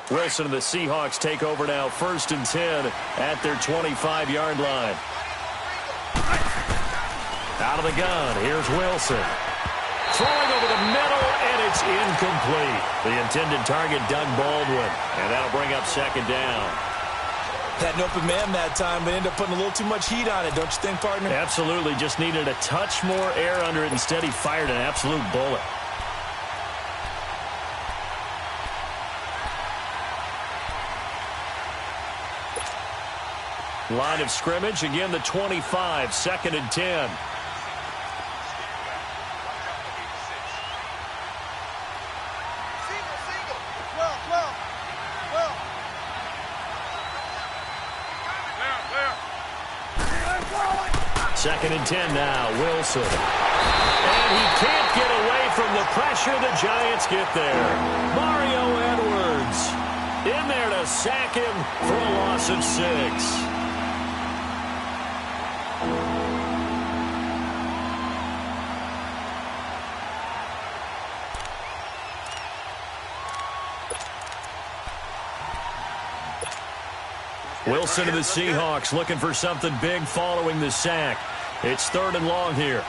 Wilson and the Seahawks take over now, 1st and 10 at their 25-yard line. Out of the gun, here's Wilson. Throwing over the middle, and it's incomplete. The intended target, Doug Baldwin, and that'll bring up 2nd down. Had an open man that time, but ended up putting a little too much heat on it, don't you think, partner? Absolutely, just needed a touch more air under it. Instead, he fired an absolute bullet. Line of scrimmage, again the 25, 2nd and 10. Second and 10 now, Wilson. And he can't get away from the pressure. The Giants get there. Mario Edwards in there to sack him for a loss of 6. Wilson to the Seahawks looking for something big following the sack. It's 3rd and long here.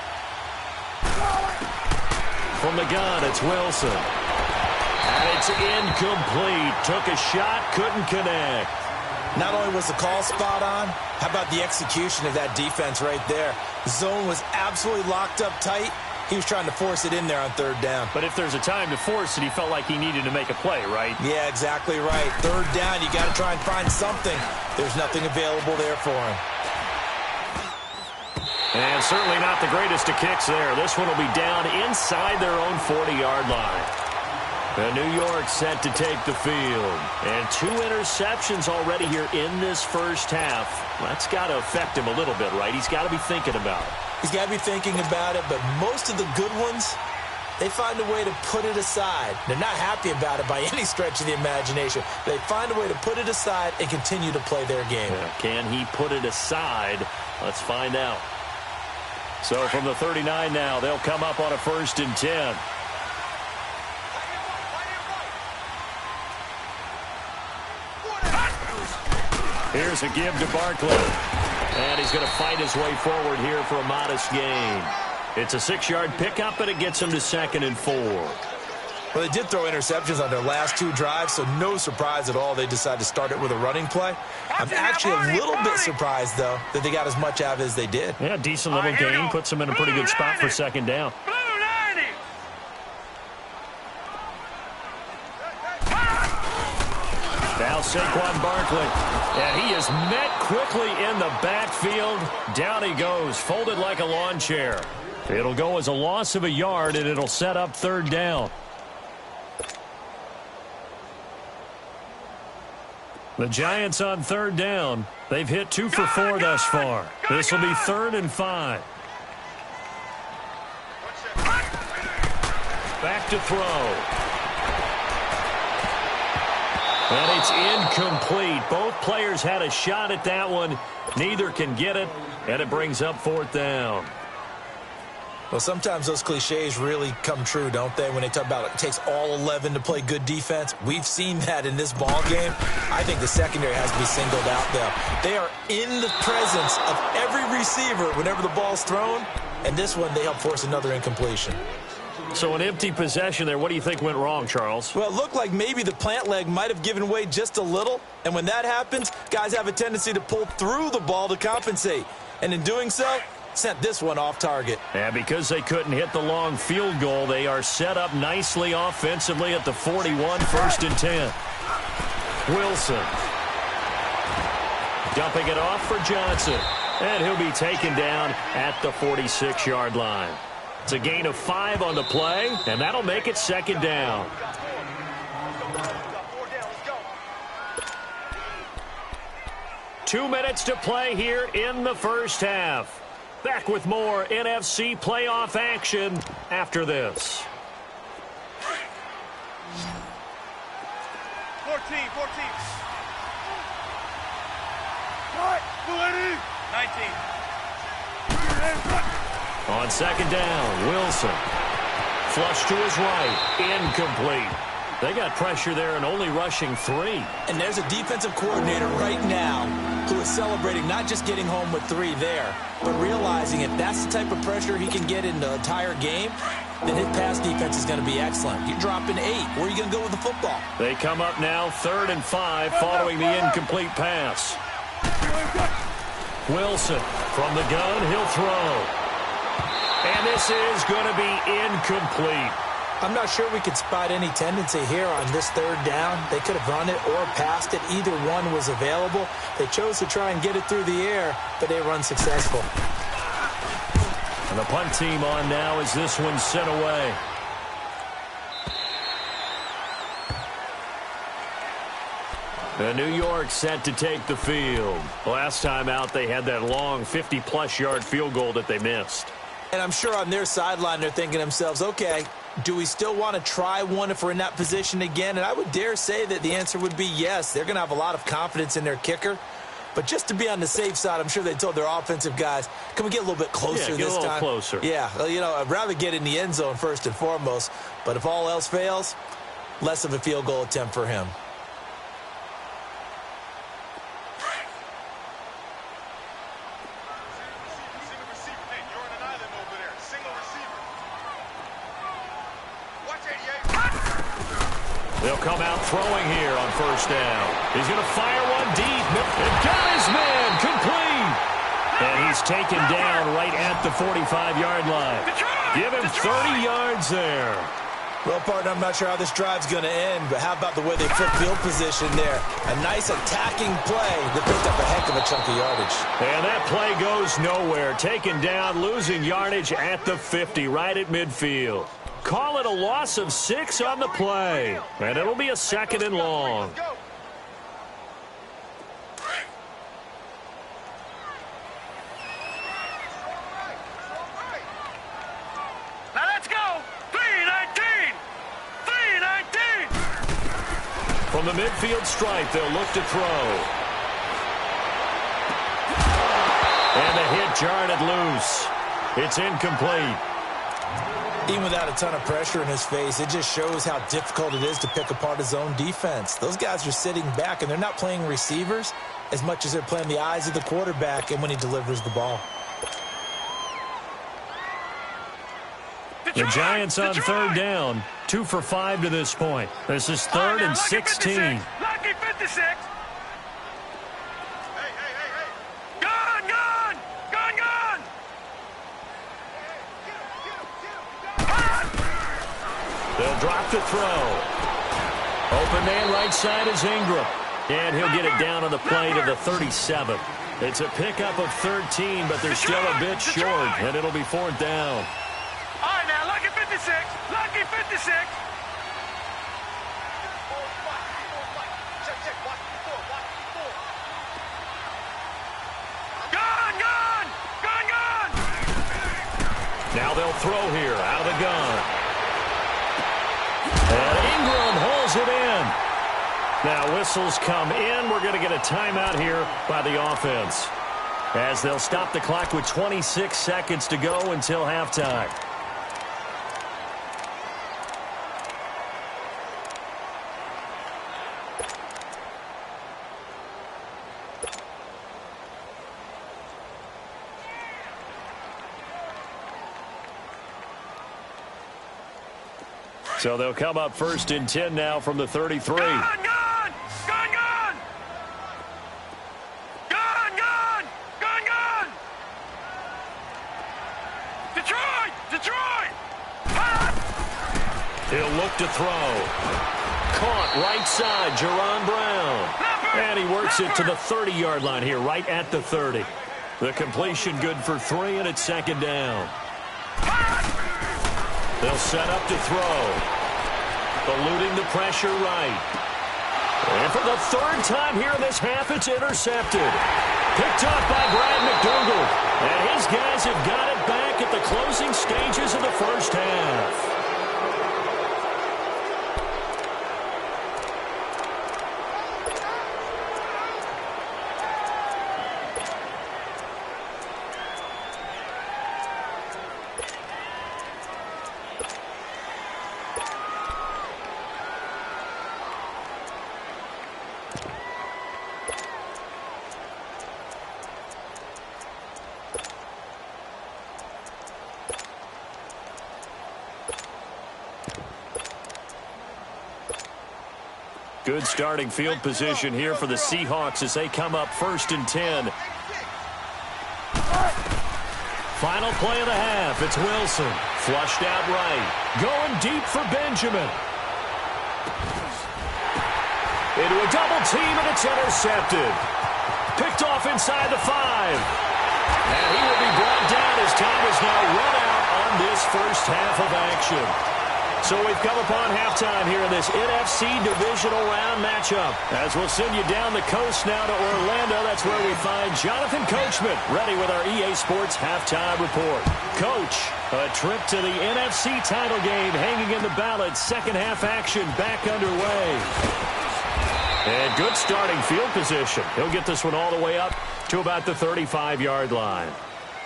From the gun, it's Wilson. And it's incomplete. Took a shot, couldn't connect. Not only was the call spot on, how about the execution of that defense right there? The zone was absolutely locked up tight. He was trying to force it in there on 3rd down. But if there's a time to force it, he felt like he needed to make a play, right? Yeah, exactly right. 3rd down, you got to try and find something. There's nothing available there for him. And certainly not the greatest of kicks there. This one will be down inside their own 40-yard line. And New York set to take the field. And 2 interceptions already here in this first half. That's got to affect him a little bit, right? He's got to be thinking about it. He's got to be thinking about it, but most of the good ones, they find a way to put it aside. They're not happy about it by any stretch of the imagination. They find a way to put it aside and continue to play their game. Yeah, can he put it aside? Let's find out. So from the 39 now, they'll come up on a 1st and 10. Here's a give to Barkley. And he's going to fight his way forward here for a modest gain. It's a 6-yard pickup, and it gets him to 2nd and 4. Well, they did throw interceptions on their last 2 drives, so no surprise at all they decided to start it with a running play. I'm actually a little bit surprised, though, that they got as much out of it as they did. Yeah, decent little gain. Puts them in a pretty good spot for 2nd down. Now Saquon Barkley. And he is met quickly in the backfield. Down he goes, folded like a lawn chair. It'll go as a loss of a yard, and it'll set up 3rd down. The Giants on 3rd down. They've hit 2 for 4 thus far. This will be 3rd and 5. Back to throw. And it's incomplete. Both players had a shot at that one. Neither can get it, and it brings up 4th down. Well, sometimes those cliches really come true, don't they, when they talk about it takes all 11 to play good defense. We've seen that in this ball game. I think the secondary has to be singled out, though. They are in the presence of every receiver whenever the ball's thrown, and this one they help force another incompletion. So an empty possession there. What do you think went wrong, Charles? Well, it looked like maybe the plant leg might have given way just a little, and when that happens, guys have a tendency to pull through the ball to compensate, and in doing so, sent this one off target. Yeah, because they couldn't hit the long field goal, they are set up nicely offensively at the 41, 1st and 10. Wilson. Dumping it off for Johnson. And he'll be taken down at the 46-yard line. It's a gain of 5 on the play, and that'll make it 2nd down. Two minutes to play here in the first half. Back with more NFC playoff action after this. 14. 19. On 2nd down, Wilson. Flush to his right. Incomplete. They got pressure there and only rushing 3. And there's a defensive coordinator right now who is celebrating not just getting home with 3 there, but realizing if that's the type of pressure he can get in the entire game, then his pass defense is going to be excellent. You're dropping 8. Where are you going to go with the football? They come up now 3rd and 5 following the incomplete pass. Wilson from the gun, he'll throw. And this is going to be incomplete. I'm not sure we could spot any tendency here on this 3rd down. They could have run it or passed it. Either one was available. They chose to try and get it through the air, but they were unsuccessful. And the punt team on now as this one's sent away. The New York set to take the field. Last time out, they had that long 50-plus yard field goal that they missed. And I'm sure on their sideline they're thinking to themselves, okay, do we still want to try one if we're in that position again? And I would dare say that the answer would be yes. They're going to have a lot of confidence in their kicker. But just to be on the safe side, I'm sure they told their offensive guys, can we get a little bit closer this time? Yeah, get a little closer. Yeah, well, you know, I'd rather get in the end zone first and foremost. But if all else fails, less of a field goal attempt for him. They'll come out throwing here on 1st down. He's going to fire one deep. And got his man complete. And he's taken down right at the 45-yard line. Give him 30 yards there. Well, partner, I'm not sure how this drive's going to end, but how about the way they flip field position there? A nice attacking play that picked up a heck of a chunk of yardage. And that play goes nowhere. Taken down, losing yardage at the 50, right at midfield. Call it a loss of 6 on the play. And it'll be a 2nd and long. Now let's go. 3-19. 3-19. From the midfield stripe, they'll look to throw. And the hit jarred it loose. It's incomplete. Even without a ton of pressure in his face, it just shows how difficult it is to pick apart his own defense. Those guys are sitting back, and they're not playing receivers as much as they're playing the eyes of the quarterback and when he delivers the ball. The Giants on 3rd down, 2 for 5 to this point. This is 3rd and 16. Lucky 56. They'll drop to throw. Open man right side is Ingram. And he'll get it down on the play to the 37. It's a pickup of 13, but they're still a bit short, and it'll be 4th down. All right, now, lucky 56. Lucky 56. Gone. Now they'll throw here out of the gun. And Ingram holds it in. Now whistles come in. We're going to get a timeout here by the offense, as they'll stop the clock with 26 seconds to go until halftime. So they'll come up 1st and 10 now from the 33. Gone. Detroit. He'll look to throw. Caught right side, Jerron Brown. And he works it to the 30-yard line here, right at the 30. The completion good for 3, and it's 2nd down. They'll set up to throw. Eluding the pressure right. And for the 3rd time here in this half, it's intercepted. Picked up by Brad McDougal. And his guys have got it back at the closing stages of the 1st half. Good starting field position here for the Seahawks as they come up 1st and 10. Final play of the half. It's Wilson. Flushed out right. Going deep for Benjamin. Into a double team, and it's intercepted. Picked off inside the 5. And he will be brought down as time is now run out on this first half of action. So we've come upon halftime here in this NFC Divisional Round matchup. As we'll send you down the coast now to Orlando, that's where we find Jonathan Coachman, ready with our EA Sports Halftime Report. Coach, a trip to the NFC title game hanging in the balance. Second half action back underway. And good starting field position. He'll get this one all the way up to about the 35-yard line.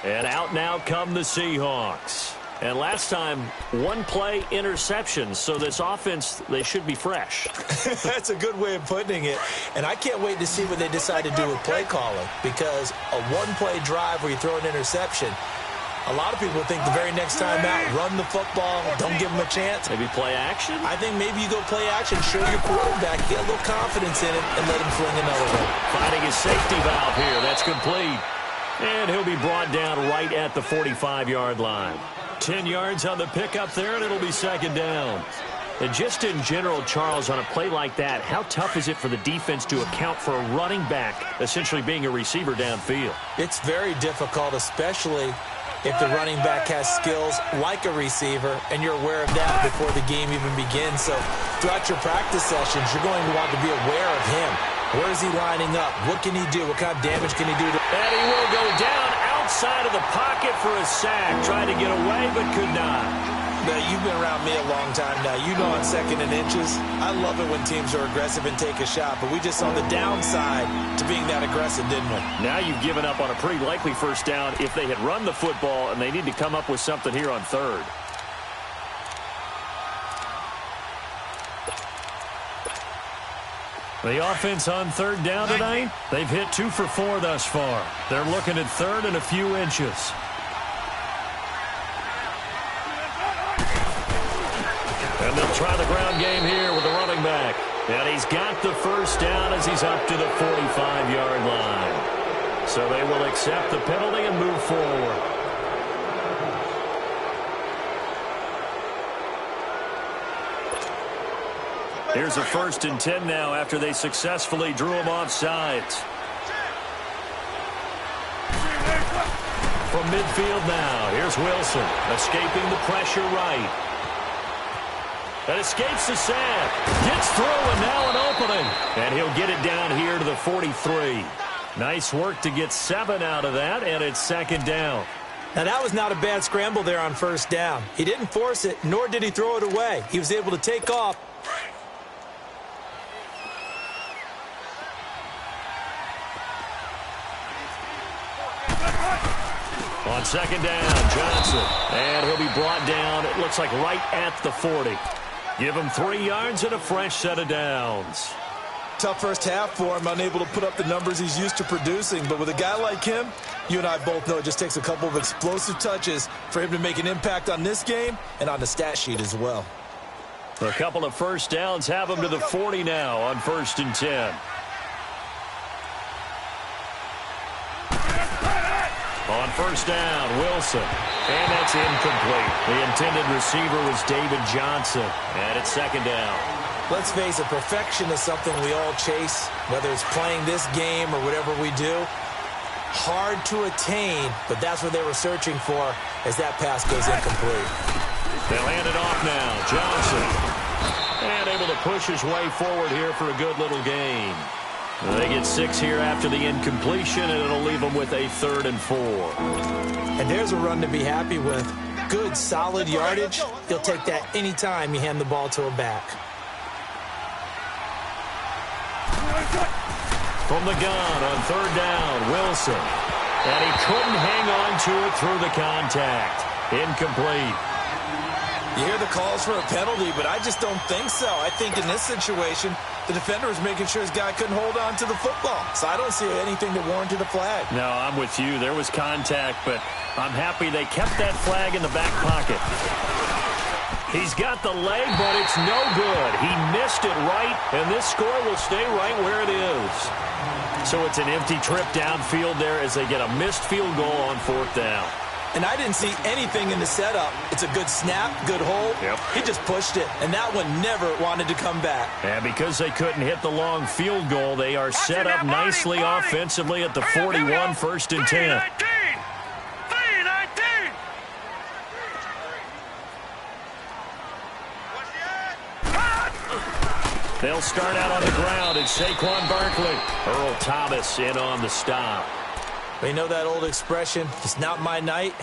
And out now come the Seahawks. And last time, one play interception. So this offense, they should be fresh. That's a good way of putting it. And I can't wait to see what they decide to do with play calling. Because a one-play drive where you throw an interception, a lot of people think the very next time out, run the football, don't give them a chance. Maybe play action? I think maybe you go play action, show your quarterback, get a little confidence in it, and let him fling another one. Finding his safety valve here. That's complete. And he'll be brought down right at the 45-yard line. 10 yards on the pickup there, and it'll be second down. And just in general, Charles, on a play like that, how tough is it for the defense to account for a running back essentially being a receiver downfield? It's very difficult, especially if the running back has skills like a receiver, and you're aware of that before the game even begins. So throughout your practice sessions, you're going to want to be aware of him. Where is he lining up? What can he do? What kind of damage can he do? And he will go down outside of the pocket for a sack. Tried to get away, but could not. Now, you've been around me a long time now. You know on 2nd and inches, I love it when teams are aggressive and take a shot, but we just saw the downside to being that aggressive, didn't we? Now you've given up on a pretty likely first down if they had run the football, and they need to come up with something here on 3rd. The offense on 3rd down tonight, they've hit 2 for 4 thus far. They're looking at 3rd and a few inches. And they'll try the ground game here with the running back. And he's got the first down as he's up to the 45-yard line. So they will accept the penalty and move forward. Here's a 1st and 10 now after they successfully drew him off sides. From midfield now, here's Wilson, escaping the pressure right. And escapes the sack. Gets through, and now an opening. And he'll get it down here to the 43. Nice work to get 7 out of that, and it's 2nd down. Now, that was not a bad scramble there on 1st down. He didn't force it, nor did he throw it away. He was able to take off. On 2nd down, Johnson. And he'll be brought down, it looks like right at the 40. Give him 3 yards and a fresh set of downs. Tough first half for him, unable to put up the numbers he's used to producing. But with a guy like him, you and I both know it just takes a couple of explosive touches for him to make an impact on this game and on the stat sheet as well. A couple of first downs have him to the 40 now on 1st and 10. On 1st down, Wilson. And that's incomplete. The intended receiver was David Johnson. And it's 2nd down. Let's face it, perfection is something we all chase, whether it's playing this game or whatever we do. Hard to attain, but that's what they were searching for as that pass goes incomplete. They'll hand it off now. Johnson. And able to push his way forward here for a good little gain. They get 6 here after the incompletion, and it'll leave them with a 3rd and 4. And there's a run to be happy with. Good, solid yardage. He'll take that anytime you hand the ball to a back. From the gun on 3rd down, Wilson. And he couldn't hang on to it through the contact. Incomplete. You hear the calls for a penalty, but I just don't think so. I think in this situation, the defender was making sure his guy couldn't hold on to the football. So I don't see anything that warranted a flag. No, I'm with you. There was contact, but I'm happy they kept that flag in the back pocket. He's got the leg, but it's no good. He missed it right, and this score will stay right where it is. So it's an empty trip downfield there as they get a missed field goal on 4th down. And I didn't see anything in the setup. It's a good snap, good hold. Yep. He just pushed it, and that one never wanted to come back. And because they couldn't hit the long field goal, they are set up nicely offensively at the 41, 1st and 10. 3-19. They'll start out on the ground. It's Saquon Barkley. Earl Thomas in on the stop. We know that old expression, it's not my night.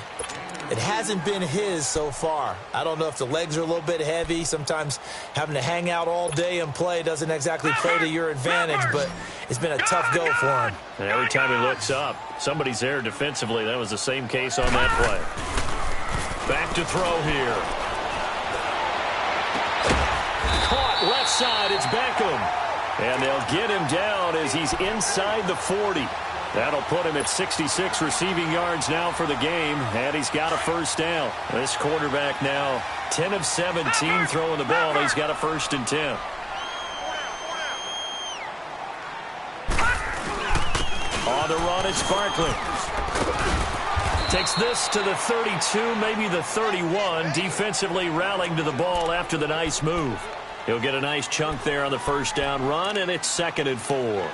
It hasn't been his so far. I don't know if the legs are a little bit heavy. Sometimes having to hang out all day and play doesn't exactly play to your advantage, but it's been a tough go for him. And every time he looks up, somebody's there defensively. That was the same case on that play. Back to throw here. Caught left side. It's Beckham. And they'll get him down as he's inside the 40. That'll put him at 66 receiving yards now for the game, and he's got a 1st down. This quarterback now 10 of 17 throwing the ball. He's got a 1st and 10. On the run, it's Barkley. Takes this to the 32, maybe the 31. Defensively rallying to the ball after the nice move. He'll get a nice chunk there on the 1st down run, and it's 2nd and 4.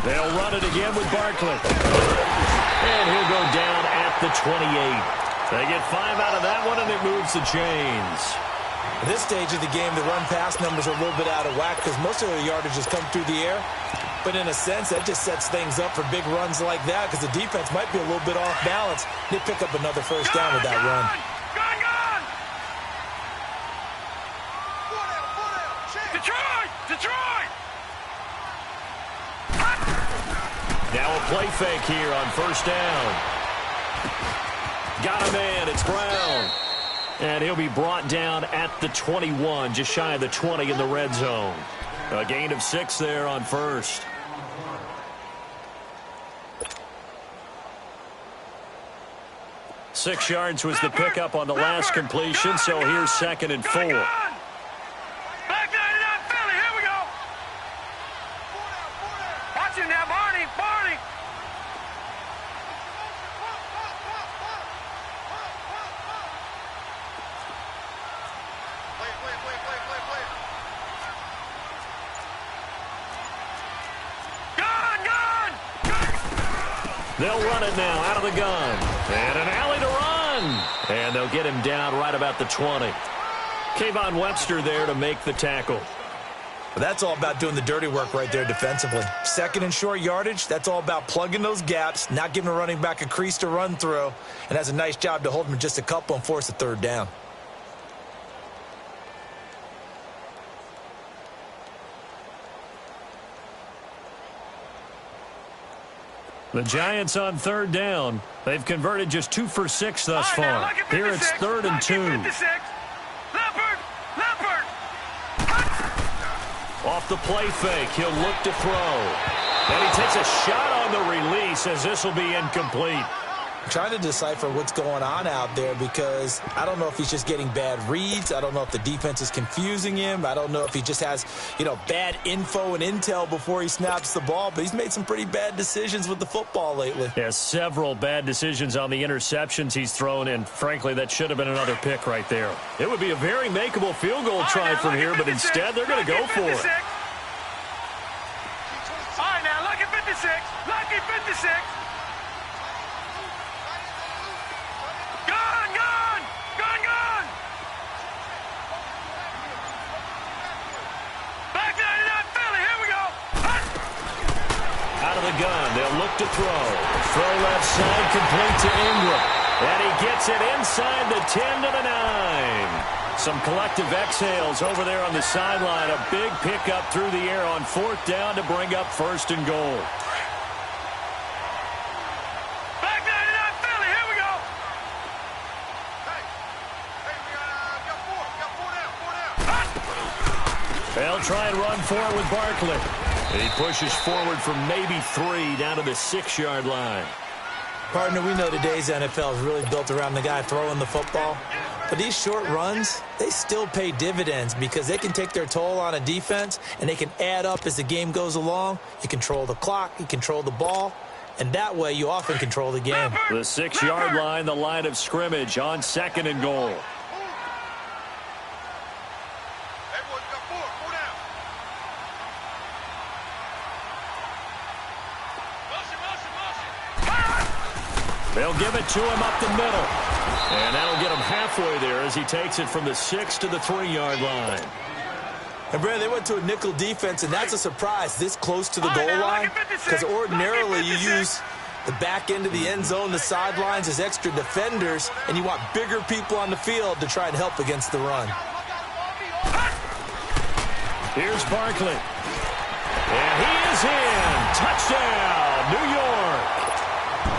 They'll run it again with Barkley. And he'll go down at the 28. They get 5 out of that one, and it moves the chains. At this stage of the game, the run-pass numbers are a little bit out of whack because most of the yardage has come through the air. But in a sense, that just sets things up for big runs like that because the defense might be a little bit off balance. They pick up another 1st down with that run. Detroit! Now a play fake here on 1st down. Got a man. It's Brown. And he'll be brought down at the 21, just shy of the 20 in the red zone. A gain of 6 there on 1st. Six yards was the pickup on the last completion, so here's 2nd and 4. They'll run it now out of the gun. And an alley to run. And they'll get him down right about the 20. Kayvon Webster there to make the tackle. But that's all about doing the dirty work right there defensively. 2nd and short yardage, that's all about plugging those gaps, not giving a running back a crease to run through, and has a nice job to hold him just a couple and force a 3rd down. The Giants on 3rd down. They've converted just 2 for 6 thus far. Here it's 3rd and 2. Leopard! Off the play fake, he'll look to throw. And he takes a shot on the release as this will be incomplete. I'm trying to decipher what's going on out there because I don't know if he's just getting bad reads. I don't know if the defense is confusing him. I don't know if he just has, bad info and intel before he snaps the ball. But he's made some pretty bad decisions with the football lately. Yeah, several bad decisions on the interceptions he's thrown, and frankly, that should have been another pick right there. It would be a very makeable field goal try from here, but instead they're going to go for it. All right, now, lucky 56. Lucky 56. Gun. They'll look to throw. Throw left side, complete to Ingram. And he gets it inside the 10 to the 9. Some collective exhales over there on the sideline. A big pickup through the air on 4th down to bring up 1st and goal. Back 99 Philly, here we go. Hey, we got 4 down. They'll try and run for it with Barkley. He pushes forward from maybe 3 down to the 6-yard line. Partner, we know today's NFL is really built around the guy throwing the football. But these short runs, they still pay dividends because they can take their toll on a defense and they can add up as the game goes along. You control the clock, you control the ball, and that way you often control the game. The 6-yard line, the line of scrimmage on 2nd and goal. They'll give it to him up the middle. And that'll get him halfway there as he takes it from the 6 to the 3-yard line. And, Brad, they went to a nickel defense, and that's a surprise this close to the goal line because ordinarily you use the back end of the end zone, the sidelines as extra defenders, and you want bigger people on the field to try and help against the run. Here's Barkley. And he is in. Touchdown, New York.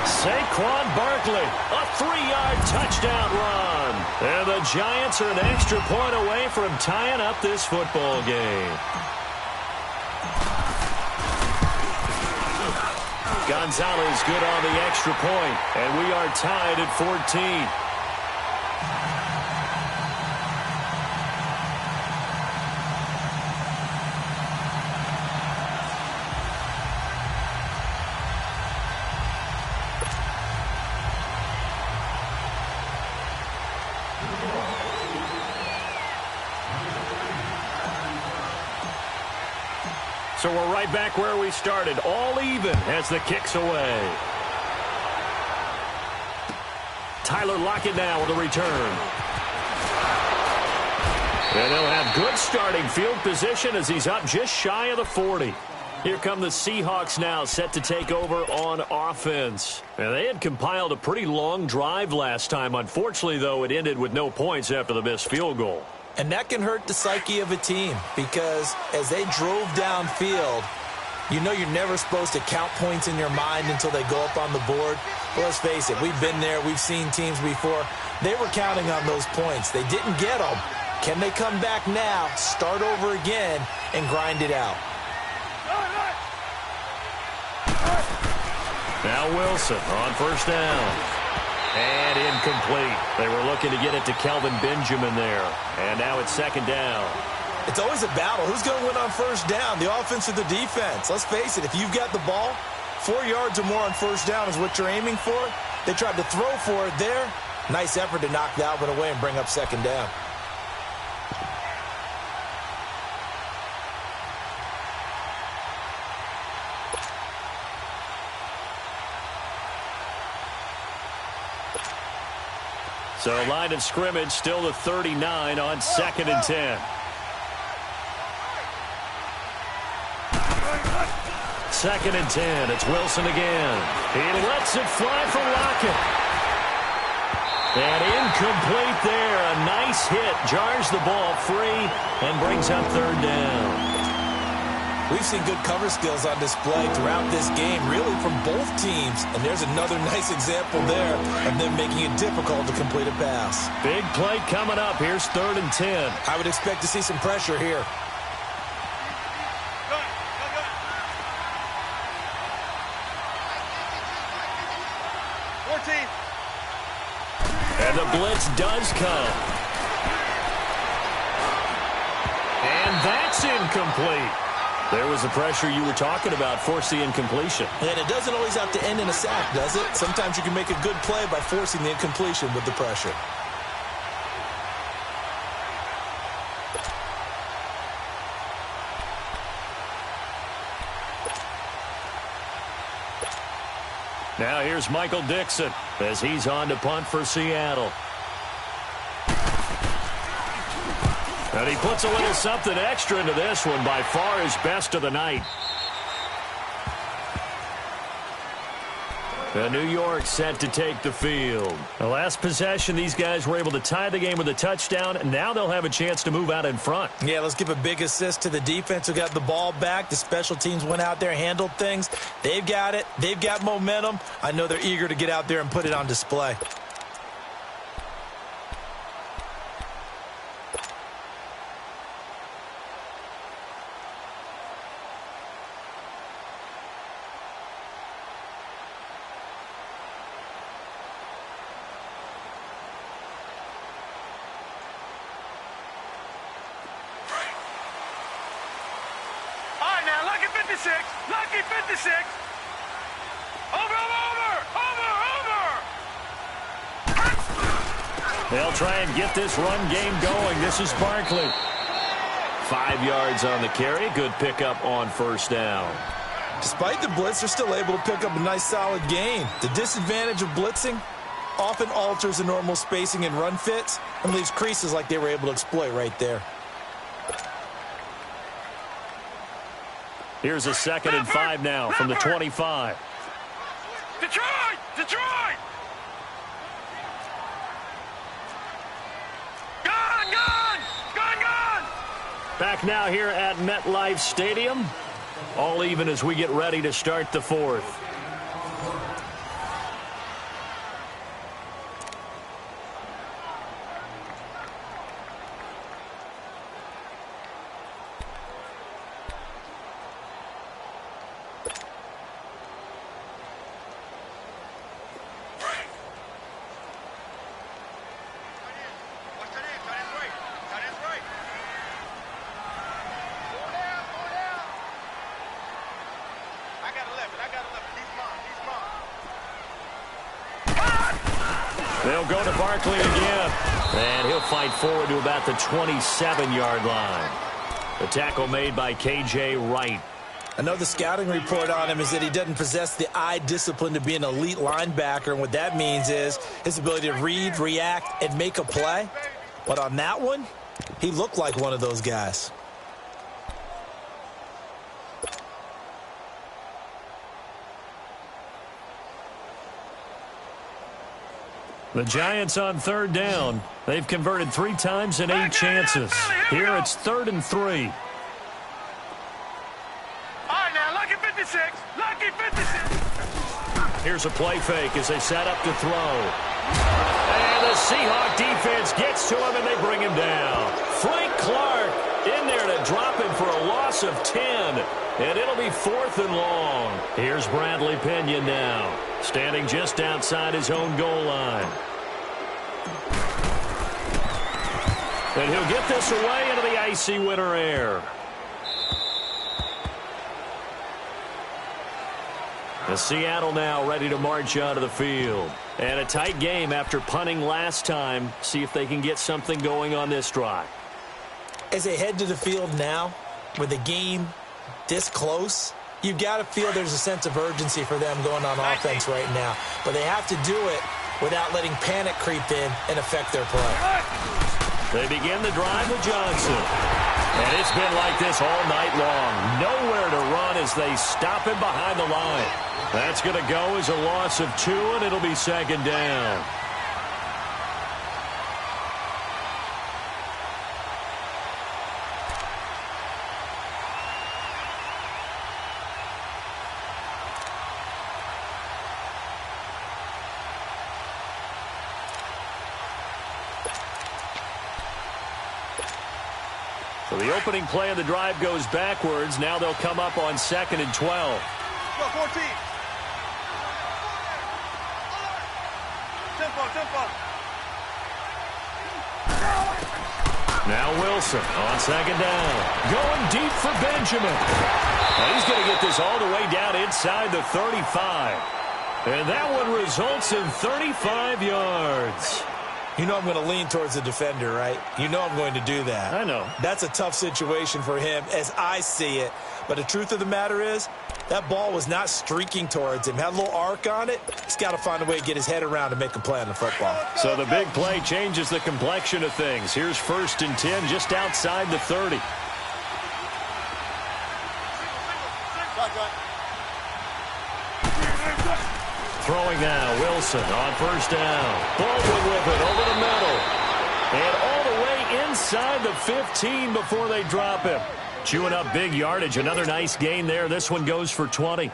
Saquon Barkley, a 3-yard touchdown run. And the Giants are an extra point away from tying up this football game. Gonzalez good on the extra point, and we are tied at 14. So we're right back where we started, all even as the kick's away. Tyler Lockett now with a return. And they'll have good starting field position as he's up just shy of the 40. Here come the Seahawks now, set to take over on offense. And they had compiled a pretty long drive last time. Unfortunately, though, it ended with no points after the missed field goal. And that can hurt the psyche of a team because as they drove downfield, you know you're never supposed to count points in your mind until they go up on the board. But let's face it, we've been there. We've seen teams before. They were counting on those points. They didn't get them. Can they come back now, start over again, and grind it out? Now Wilson on first down. And incomplete. They were looking to get it to Kelvin Benjamin there. And now it's 2nd down. It's always a battle. Who's going to win on first down, the offense or the defense? Let's face it, if you've got the ball, 4 yards or more on first down is what you're aiming for. They tried to throw for it there. Nice effort to knock that one away and bring up 2nd down. So line of scrimmage still the 39 on 2nd and 10. Second and 10. It's Wilson again. He lets it fly for Lockett. And incomplete there. A nice hit. Jars the ball free and brings up 3rd down. We've seen good cover skills on display throughout this game, really from both teams. And there's another nice example there of them making it difficult to complete a pass. Big play coming up. Here's 3rd and 10. I would expect to see some pressure here. And the blitz does come. And that's incomplete. There was the pressure you were talking about, force the incompletion. And it doesn't always have to end in a sack, does it? Sometimes you can make a good play by forcing the incompletion with the pressure. Now here's Michael Dixon as he's on to punt for Seattle. And he puts a little something extra into this one, by far his best of the night. And New York set to take the field. The last possession, these guys were able to tie the game with a touchdown, and now they'll have a chance to move out in front. Yeah, let's give a big assist to the defense who got the ball back. The special teams went out there, handled things. They've got it. They've got momentum. I know they're eager to get out there and put it on display. 56. Lucky 56. Over. They'll try and get this run game going. This is Barkley. 5 yards on the carry. Good pickup on first down. Despite the blitz, they're still able to pick up a nice solid gain. The disadvantage of blitzing often alters the normal spacing and run fits and leaves creases like they were able to exploit right there. Here's a 2nd and 5 now from the 25. Detroit! Gone! Back now here at MetLife Stadium. All even as we get ready to start the 4th. They'll go to Barkley again. And he'll fight forward to about the 27-yard line. The tackle made by K.J. Wright. Another scouting report on him is that he doesn't possess the eye discipline to be an elite linebacker. And what that means is his ability to read, react, and make a play. But on that one, he looked like one of those guys. The Giants on 3rd down. They've converted 3 times in 8 chances. Here it's 3rd and 3. All right, now, lucky 56. Lucky 56. Here's a play fake as they set up to throw. And the Seahawk defense gets to him, and they bring him down. Frank Clark in there to drop him for a loss of 10. And it'll be 4th and long. Here's Bradley Pinion now, standing just outside his own goal line. And he'll get this away into the icy winter air. And Seattle now ready to march onto the field. And a tight game after punting last time. See if they can get something going on this drive. As they head to the field now, with the game this close, you've got to feel there's a sense of urgency for them going on offense right now. But they have to do it without letting panic creep in and affect their play. They begin the drive with Johnson. And it's been like this all night long. Nowhere to run as they stop him behind the line. That's going to go as a loss of 2, and it'll be 2nd down. So the opening play of the drive goes backwards. Now they'll come up on 2nd and 12. Go, 14. Tempo. Now Wilson on 2nd down. Going deep for Benjamin. And he's going to get this all the way down inside the 35. And that one results in 35 yards. You know I'm going to lean towards the defender, right? You know I'm going to do that. I know. That's a tough situation for him as I see it. But the truth of the matter is, that ball was not streaking towards him. Had a little arc on it. He's got to find a way to get his head around and make a play on the football. So the big play changes the complexion of things. Here's 1st and 10 just outside the 30. Throwing now, Wilson on 1st down. Baldwin with it over the middle. And all the way inside the 15 before they drop him. Chewing up big yardage. Another nice gain there. This one goes for 20.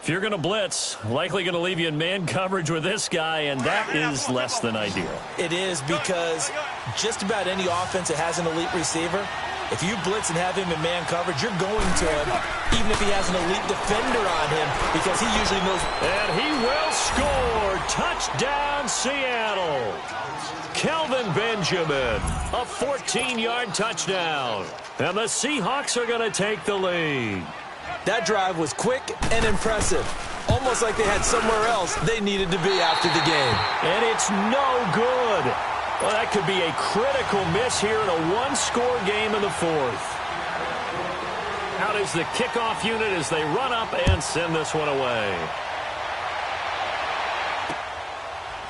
If you're going to blitz, likely going to leave you in man coverage with this guy, and that is less than ideal. It is, because just about any offense that has an elite receiver, if you blitz and have him in man coverage, you're going to him, even if he has an elite defender on him, because he usually knows. And he will score. Touchdown, Seattle. Kelvin Benjamin, a 14-yard touchdown. And the Seahawks are going to take the lead. That drive was quick and impressive. Almost like they had somewhere else they needed to be after the game. And it's no good. Well, that could be a critical miss here in a one-score game in the fourth. Out is the kickoff unit as they run up and send this one away.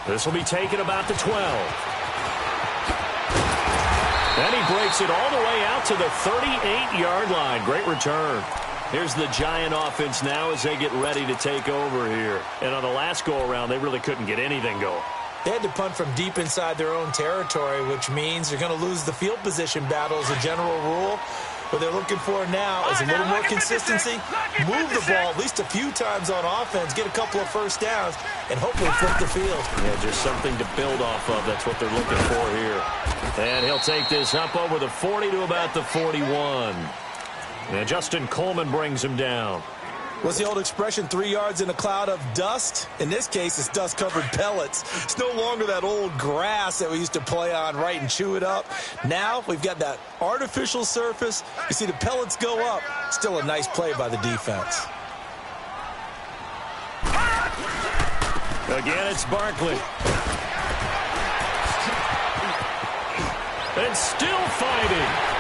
This will be taken about the 12. Then he breaks it all the way out to the 38-yard line. Great return. Here's the Giant offense now as they get ready to take over here. And on the last go-around, they really couldn't get anything going. They had to punt from deep inside their own territory, which means they're going to lose the field position battle as a general rule. What they're looking for now is a little more consistency, move the ball at least a few times on offense, get a couple of first downs, and hopefully flip the field. Yeah, just something to build off of. That's what they're looking for here. And he'll take this up over the 40 to about the 41. And Justin Coleman brings him down. What's the old expression, 3 yards in a cloud of dust? In this case, it's dust-covered pellets. It's no longer that old grass that we used to play on, right, and chew it up. Now we've got that artificial surface. You see the pellets go up. Still a nice play by the defense. Again, it's Barkley. And still fighting.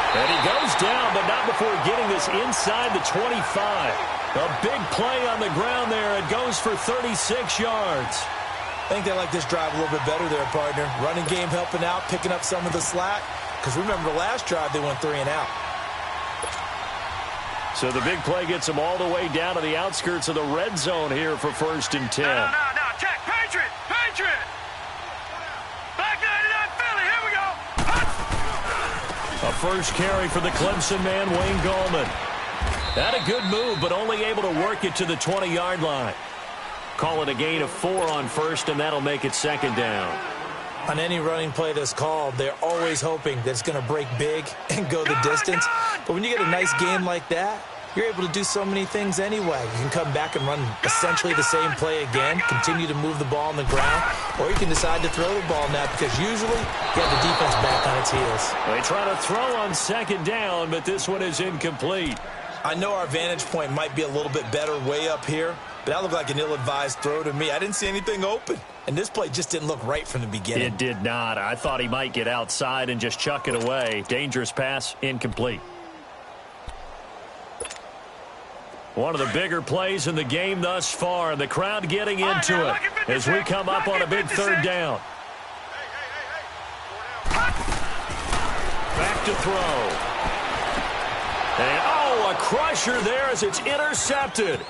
And he goes down, but not before getting this inside the 25. A big play on the ground there. It goes for 36 yards. I think they like this drive a little bit better there, partner. Running game helping out, picking up some of the slack. Because remember, the last drive they went 3 and out. So the big play gets them all the way down to the outskirts of the red zone here for 1st and 10. No. Check. Patriot. Back 99 Philly. Here we go. A first carry for the Clemson man, Wayne Gallman. Had a good move, but only able to work it to the 20-yard line. Call it a gain of 4 on first, and that'll make it 2nd down. On any running play that's called, they're always hoping that it's going to break big and go the distance. But when you get a nice game like that, you're able to do so many things anyway. You can come back and run essentially the same play again, continue to move the ball on the ground, or you can decide to throw the ball now because usually you have the defense back on its heels. They try to throw on 2nd down, but this one is incomplete. I know our vantage point might be a little bit better way up here, but that looked like an ill-advised throw to me. I didn't see anything open, and this play just didn't look right from the beginning. It did not. I thought he might get outside and just chuck it away. Dangerous pass, incomplete. One of the bigger plays in the game thus far. The crowd getting into it as we come up on a big 3rd down. Back to throw. And, a crusher there as it's intercepted.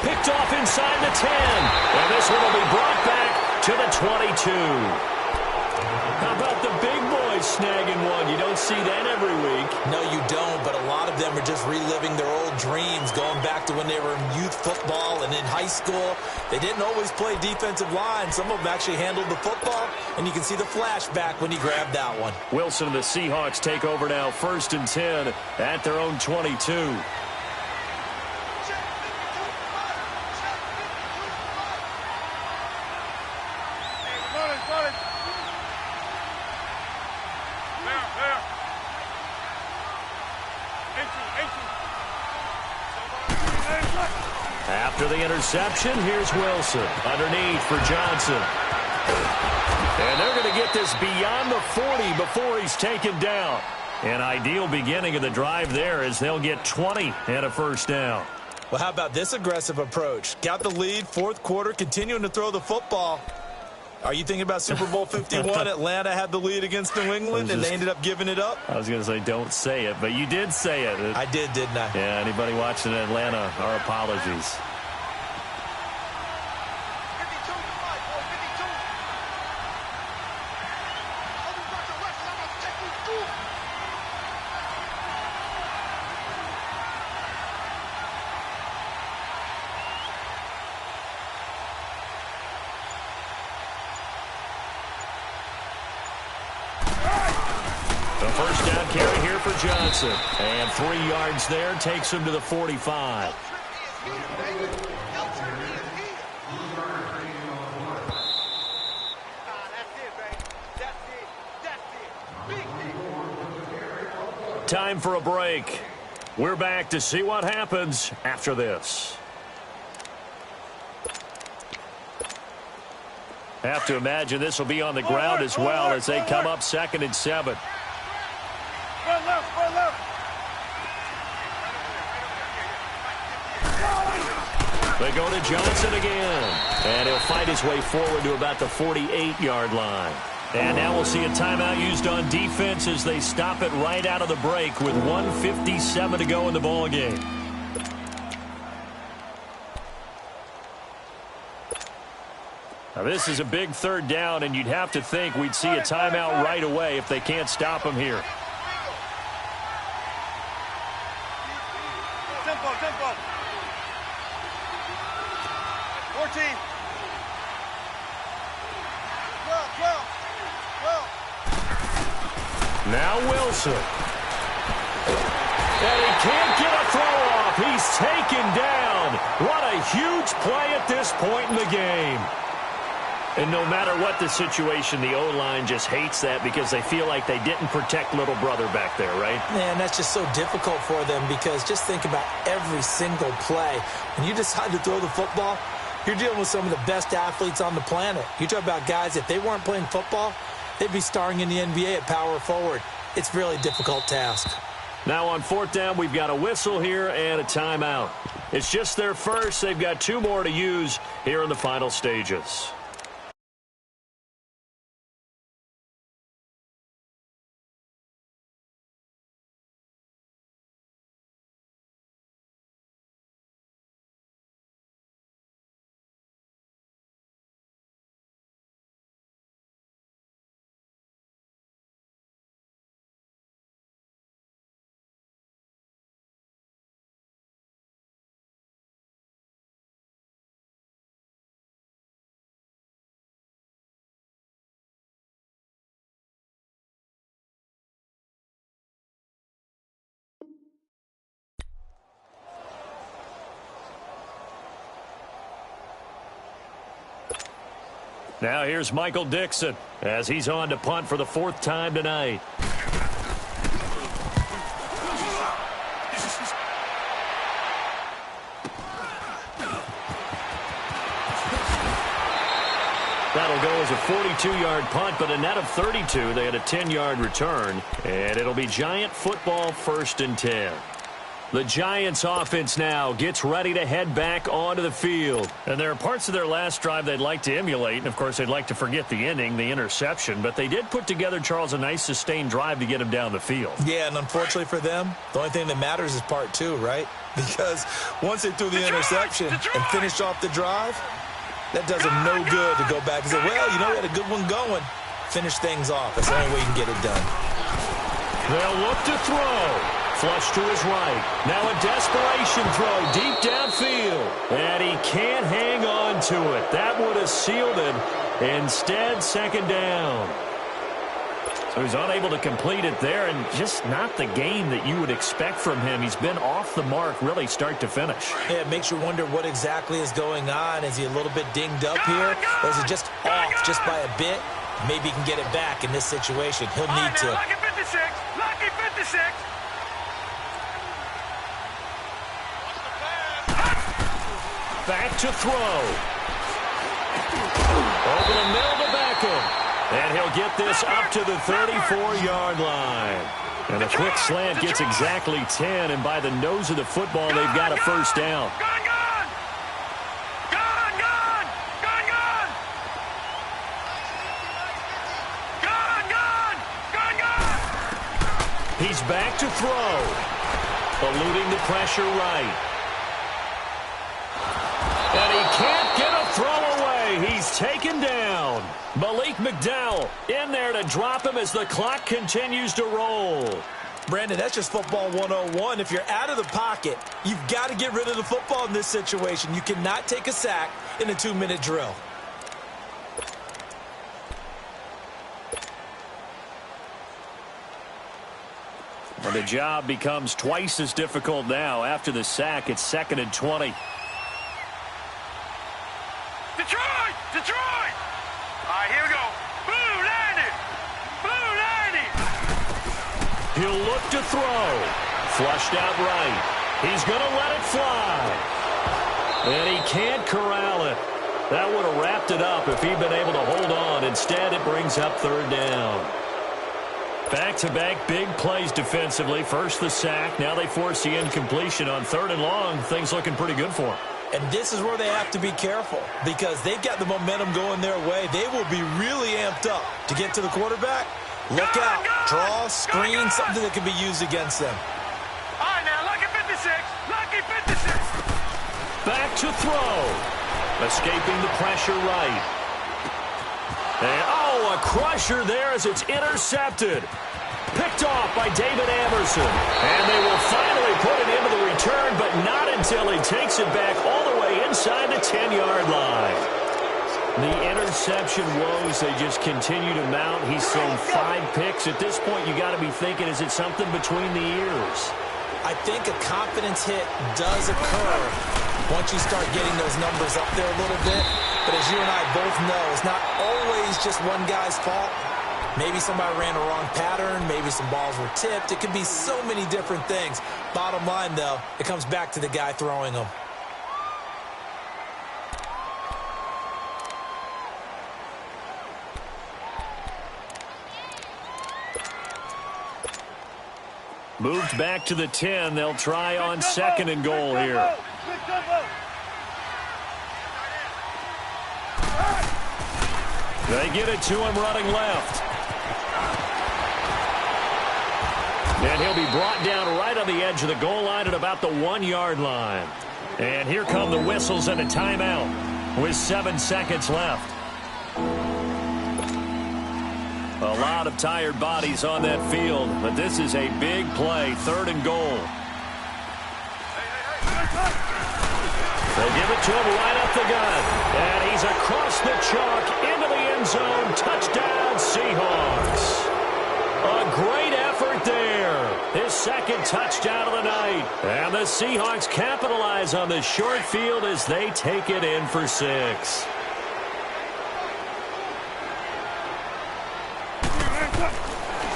Picked off inside the 10. And this one will be brought back to the 22. How about the big boys snagging one? You don't see that every week. No, you don't, but a lot of them are just reliving their old dreams, going back to when they were in youth football and in high school. They didn't always play defensive line. Some of them actually handled the football, and you can see the flashback when he grabbed that one. Wilson and the Seahawks take over now, 1st and 10 at their own 22. After the interception, here's Wilson underneath for Johnson. And they're going to get this beyond the 40 before he's taken down. An ideal beginning of the drive there as they'll get 20 and a 1st down. Well, how about this aggressive approach? Got the lead, 4th quarter, continuing to throw the football. Are you thinking about Super Bowl 51? Atlanta had the lead against New England, and they ended up giving it up? I was going to say don't say it, but you did say it. I did, didn't I? Yeah, anybody watching Atlanta, our apologies. The 1st down carry here for Johnson. And 3 yards there takes him to the 45. Time for a break. We're back to see what happens after this. Have to imagine this will be on the ground as well as they come up 2nd and 7. They go to Johnson again. And he'll fight his way forward to about the 48-yard line. And now we'll see a timeout used on defense as they stop it right out of the break with 1:57 to go in the ballgame. Now this is a big 3rd down, and you'd have to think we'd see a timeout right away if they can't stop him here. Tempo, tempo. 14. 12. Now Wilson. And he can't get a throw off. He's taken down. What a huge play at this point in the game. And no matter what the situation, the O-line just hates that because they feel like they didn't protect little brother back there, right? Man, that's just so difficult for them because just think about every single play. When you decide to throw the football, you're dealing with some of the best athletes on the planet. You talk about guys, if they weren't playing football, they'd be starring in the NBA at power forward. It's a really difficult task. Now on 4th down, we've got a whistle here and a timeout. It's just their first. They've got 2 more to use here in the final stages. Now here's Michael Dixon as he's on to punt for the 4th time tonight. That'll go as a 42-yard punt, but a net of 32. They had a 10-yard return, and it'll be Giant football 1st and 10. The Giants offense now gets ready to head back onto the field. And there are parts of their last drive they'd like to emulate. And, of course, they'd like to forget the ending, the interception. But they did put together, Charles, a nice sustained drive to get him down the field. Yeah, and unfortunately for them, the only thing that matters is part 2, right? Because once they threw the interception and finished off the drive, that does them no good to go back and say, well, you know, we had a good one going. Finish things off. That's the only way you can get it done. They'll look to throw. Flush to his right. Now a desperation throw deep downfield. And he can't hang on to it. That would have sealed it. Instead, 2nd down. So he's unable to complete it there, and just not the game that you would expect from him. He's been off the mark really start to finish. Yeah, it makes you wonder what exactly is going on. Is he a little bit dinged up here? Or is he just off just by a bit? Maybe he can get it back in this situation. He'll need to. Lucky 56. Lucky 56. Back to throw. Over the middle to Beckham. And he'll get this up to the 34-yard line. And a quick slant gets exactly 10, and by the nose of the football, they've got a 1st down. He's back to throw. Eluding the pressure right. And he can't get a throw away. He's taken down. Malik McDowell in there to drop him as the clock continues to roll. Brandon, that's just football 101. If you're out of the pocket, you've got to get rid of the football in this situation. You cannot take a sack in a 2-minute drill. And the job becomes twice as difficult now. After the sack, it's 2nd and 20. Detroit! Detroit! All right, here we go. Blue 90! Blue 90! He'll look to throw. Flushed out right. He's going to let it fly. And he can't corral it. That would have wrapped it up if he'd been able to hold on. Instead, it brings up third down. Back-to-back big plays defensively. First the sack. Now they force the incompletion on third and long. Things looking pretty good for them. And this is where they have to be careful because they've got the momentum going their way. They will be really amped up to get to the quarterback. Look out. Draw, screen, something that can be used against them. All right, now, lucky 56. Lucky 56. Back to throw. Escaping the pressure right. And, oh, a crusher there as it's intercepted. Picked off by David Anderson. And they will finally put it into the return, but not until he takes it back all the way inside the 10-yard line. The interception woes, they just continue to mount. He's thrown 5 picks. At this point, you got to be thinking, is it something between the ears? I think a confidence hit does occur once you start getting those numbers up there a little bit. But as you and I both know, it's not always just one guy's fault. Maybe somebody ran a wrong pattern. Maybe some balls were tipped. It could be so many different things. Bottom line, though, it comes back to the guy throwing them. Moved back to the 10. They'll try on second and goal here. They get it to him running left. And he'll be brought down right on the edge of the goal line at about the 1-yard line. And here come the whistles and a timeout with 7 seconds left. A lot of tired bodies on that field, but this is a big play, third and goal. They give it to him right up the gut. And he's across the chalk into the end zone. Touchdown, Seahawks. A great effort there. His second touchdown of the night. And the Seahawks capitalize on the short field as they take it in for 6.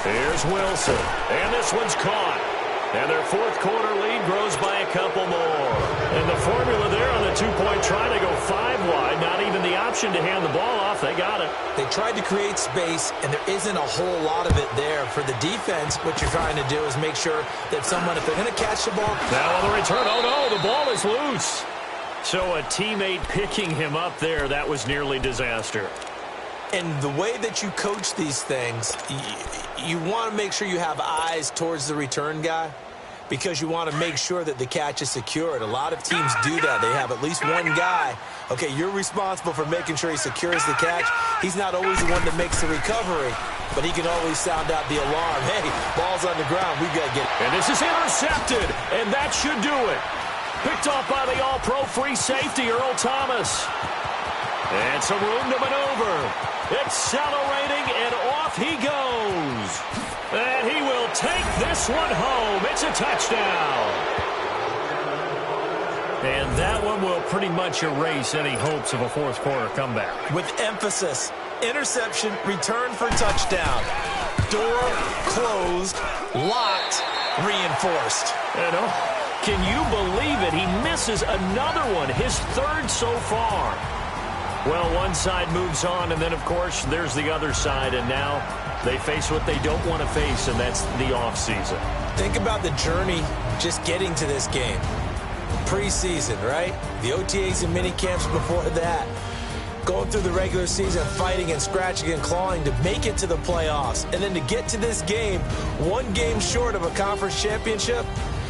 Here's Wilson. And this one's caught. And their fourth quarter lead grows by a couple more. And the formula there on the 2-point try to go 5 wide. Not even the option to hand the ball off. They got it. They tried to create space, and there isn't a whole lot of it there. For the defense, what you're trying to do is make sure that someone, if they're going to catch the ball. Now on the return, oh no, the ball is loose. So a teammate picking him up there, that was nearly disaster. And the way that you coach these things, you want to make sure you have eyes towards the return guy because you want to make sure that the catch is secured. A lot of teams do that. They have at least one guy. Okay, you're responsible for making sure he secures the catch. He's not always the one that makes the recovery, but he can always sound out the alarm. Hey, ball's on the ground. We got to get it. And this is intercepted, and that should do it. Picked off by the all-pro free safety, Earl Thomas. And some room to maneuver. Accelerating, and off he goes. And he will take this one home. It's a touchdown. And that one will pretty much erase any hopes of a fourth quarter comeback. With emphasis, interception, return for touchdown. Door closed, locked, reinforced. And can you believe it? He misses another one, his third so far. Well, one side moves on, and then, of course, there's the other side, and now they face what they don't want to face, and that's the offseason. Think about the journey just getting to this game. Preseason, right? The OTAs and minicamps before that. Going through the regular season, fighting and scratching and clawing to make it to the playoffs. And then to get to this game, one game short of a conference championship,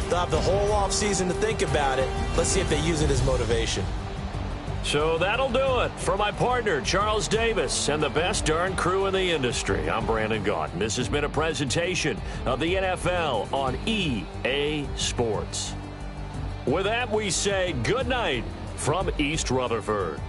they'll have the whole offseason to think about it. Let's see if they use it as motivation. So that'll do it. For my partner, Charles Davis, and the best darn crew in the industry, I'm Brandon Gaudin. This has been a presentation of the NFL on EA Sports. With that, we say good night from East Rutherford.